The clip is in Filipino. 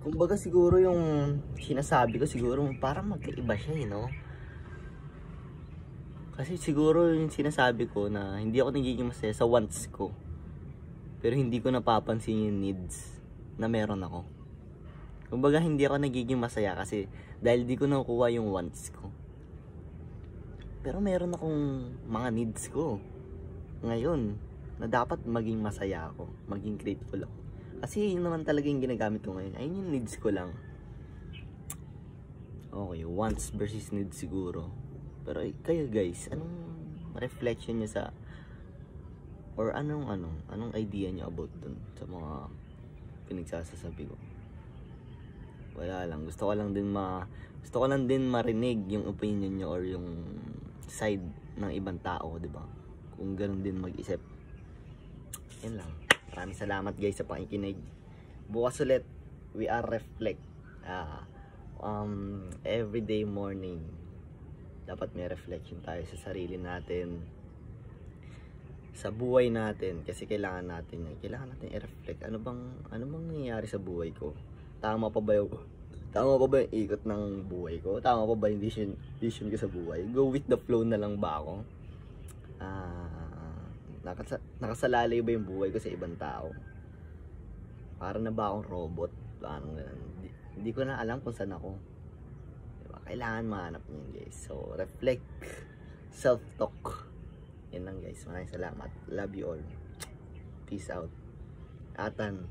Kumbaga siguro yung sinasabi ko siguro parang magkaiba siya eh, no? Kasi siguro yung sinasabi ko na hindi ako nagiging masaya sa wants ko. Pero hindi ko napapansin yung needs na meron ako. Kumbaga hindi ako nagiging masaya kasi dahil di ko nakukuha yung wants ko. Pero meron akong mga needs ko ngayon na dapat maging masaya ako, maging grateful ako. Kasi yun naman talaga yung ginagamit ko ngayon. Ayun yung needs ko lang. Okay, wants versus needs siguro. Pero kayo guys, anong reflection nyo sa or anong idea nyo about dun sa mga pinagsasasabi ko? Wala lang, gusto ko lang din marinig yung opinion nyo or yung side ng ibang tao, di ba? Kung ganun din mag-isip. Yan lang. Maraming salamat guys sa pakikinig. Bukas ulit, we are reflect. Everyday morning dapat may reflection tayo sa sarili natin, sa buhay natin, kasi kailangan natin i-reflect. Ano bang nangyayari sa buhay ko? Tama pa ba yung ikot ng buhay ko? Tama pa ba yung vision ko sa buhay? Go with the flow na lang ba ako? Nakasalalay ba yung buhay ko sa ibang tao? Para na ba akong robot? Parang hindi ko na alam kung saan ako. Diba? Kailangan mahanap niyan guys. So reflect, self-talk. Yan lang guys. Maraming salamat. Love you all. Peace out. Atan.